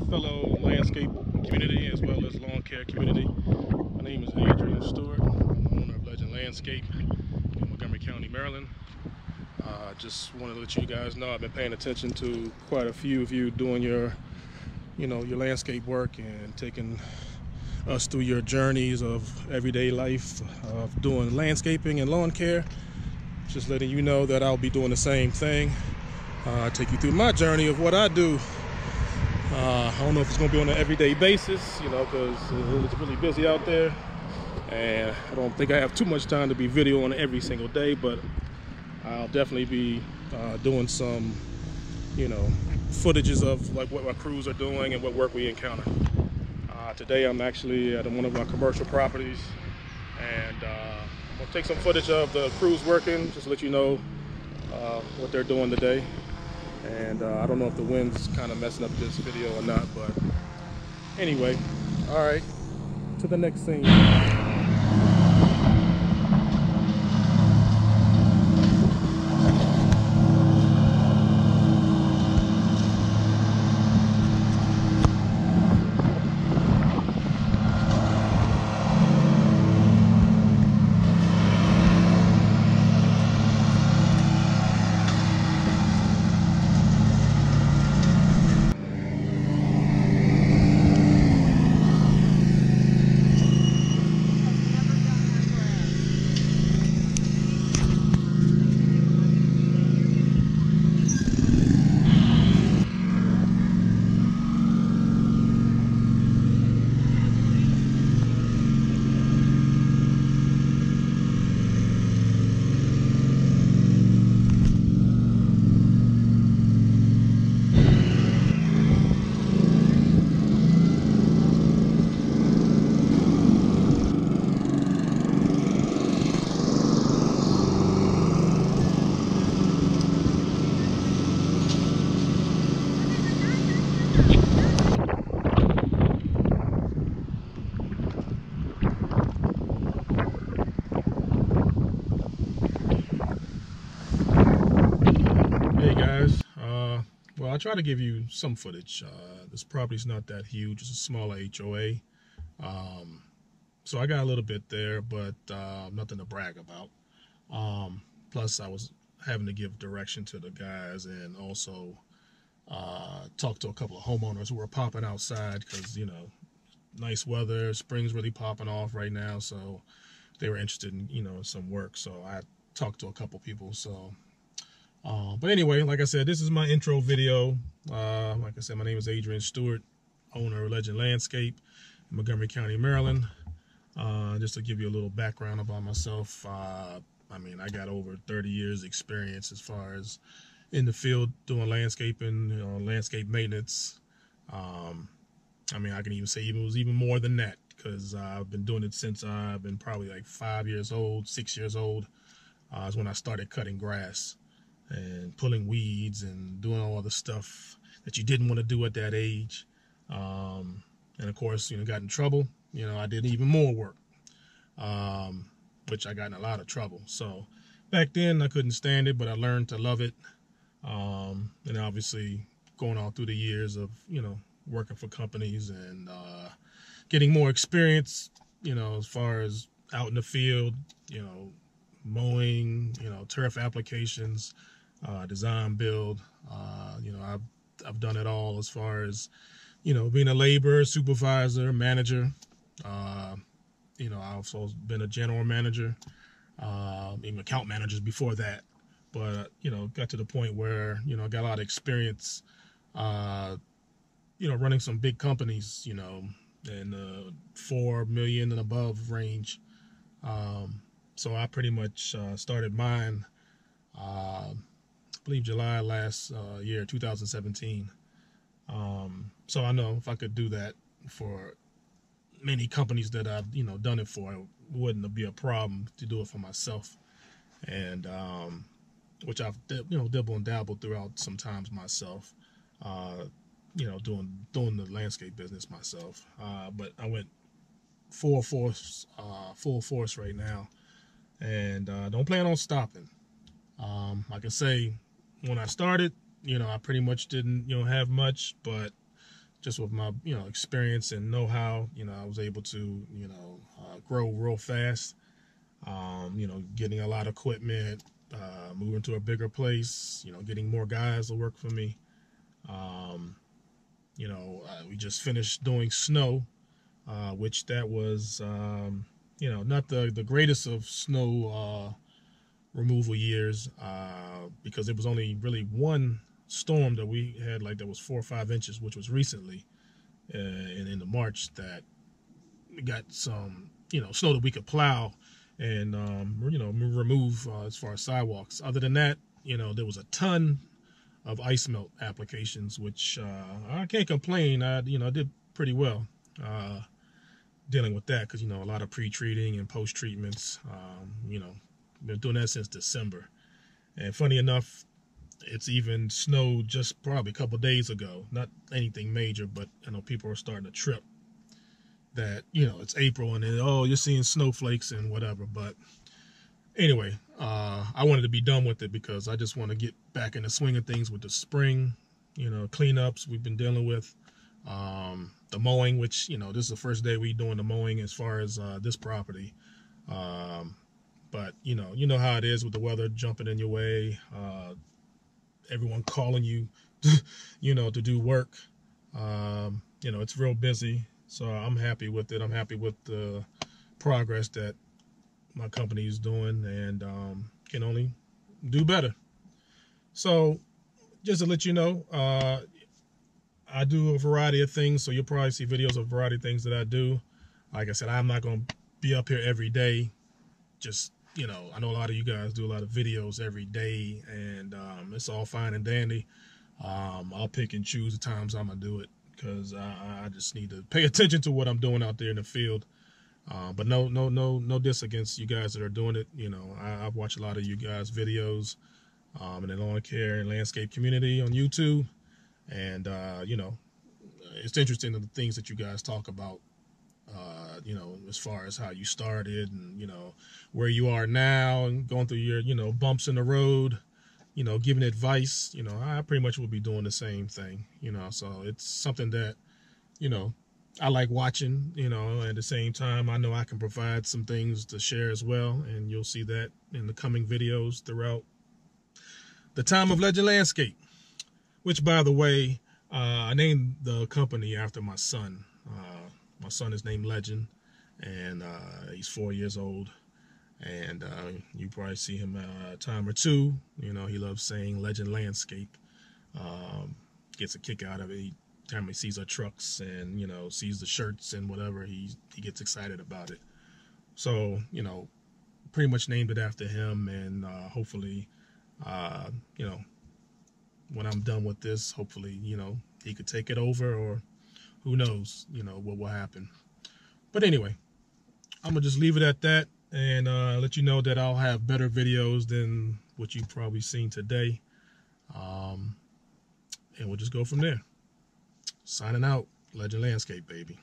fellow landscape community as well as lawn care community. My name is Adrian Stewart. I'm the owner of Legend Landscape in Montgomery County, Maryland. Just wanted to let you guys know I've been paying attention to quite a few of you doing your landscape work and taking us through your journeys of everyday life of doing landscaping and lawn care. Just letting you know that I'll be doing the same thing. Take you through my journey of what I do. I don't know if it's going to be on an everyday basis, because it's really busy out there, and I don't think I have too much time to be videoing every single day, but I'll definitely be doing some, footages of like what my crews are doing and what work we encounter. Today I'm actually at one of my commercial properties, and I'll take some footage of the crews working, just to let you know what they're doing today. And I don't know if the wind's kind of messing up this video or not, but anyway, all right, to the next scene. Hey guys, well, I try to give you some footage. This property's not that huge, it's a smaller HOA, so I got a little bit there, but nothing to brag about. Plus I was having to give direction to the guys and also talk to a couple of homeowners who were popping outside because, nice weather, spring's really popping off right now, so they were interested in, some work, so I talked to a couple people, so but anyway, like I said, this is my intro video. Like I said, my name is Adrian Stewart, owner of Legend Landscape in Montgomery County, Maryland. Just to give you a little background about myself, I got over 30 years experience as far as in the field doing landscaping, landscape maintenance. I can even say it was even more than that, because I've been doing it since I've been probably like 5 years old, 6 years old. Is when I started cutting grass and pulling weeds and doing all the stuff that you didn't want to do at that age. And of course, got in trouble. I did even more work, which I got in a lot of trouble. So back then I couldn't stand it, but I learned to love it. And obviously going on through the years of, working for companies and getting more experience, as far as out in the field, mowing, turf applications, design, build, I've done it all as far as, being a laborer, supervisor, manager. I've also been a general manager, even account managers before that. But, got to the point where, I got a lot of experience, running some big companies, in the 4 million and above range. So I pretty much started mine, I believe July last year, 2017. So I know if I could do that for many companies that I've, done it for, it wouldn't be a problem to do it for myself. And which I've, dibble and dabble throughout sometimes myself, doing the landscape business myself. But I went full force right now, and don't plan on stopping. Like I say, when I started, I pretty much didn't, have much, but just with my, experience and know-how, I was able to, grow real fast. Getting a lot of equipment, moving to a bigger place, getting more guys to work for me. We just finished doing snow, which that was, not the greatest of snow removal years, because it was only really one storm that we had, like, that was 4 or 5 inches, which was recently, in the March, that we got some, snow that we could plow and, remove as far as sidewalks. Other than that, there was a ton of ice melt applications, which I can't complain. I did pretty well dealing with that, because, a lot of pre-treating and post-treatments, been doing that since December. And funny enough, it's even snowed just probably a couple of days ago. Not anything major, but I know people are starting to trip that, it's April and then, oh, you're seeing snowflakes and whatever. But anyway, I wanted to be done with it because I just want to get back in the swing of things with the spring, cleanups we've been dealing with, the mowing, which, this is the first day we doing the mowing as far as this property. But you know how it is with the weather jumping in your way, everyone calling you, to do work. It's real busy. So I'm happy with it. I'm happy with the progress that my company is doing, and can only do better. So just to let you know, I do a variety of things. So you'll probably see videos of a variety of things that I do. Like I said, I'm not going to be up here every day. Just, I know a lot of you guys do a lot of videos every day, and it's all fine and dandy. I'll pick and choose the times I'm going to do it, because I just need to pay attention to what I'm doing out there in the field. But no diss against you guys that are doing it. I've watched a lot of you guys' videos in the lawn care and landscape community on YouTube. And, it's interesting the things that you guys talk about, as far as how you started and, where you are now and going through your, bumps in the road, giving advice. I pretty much will be doing the same thing, so it's something that, I like watching, at the same time, I know I can provide some things to share as well. And you'll see that in the coming videos throughout the time of Legend Landscape, which, by the way, I named the company after my son. My son is named Legend, and he's 4 years old. And you probably see him a time or two. He loves saying Legend Landscape. Gets a kick out of it. Time he sees our trucks and sees the shirts and whatever, he gets excited about it. So pretty much named it after him, and hopefully when I'm done with this, hopefully he could take it over, or who knows what will happen. But anyway, I'm gonna just leave it at that, and let you know that I'll have better videos than what you've probably seen today, and we'll just go from there. Signing out, Legend Landscape, baby.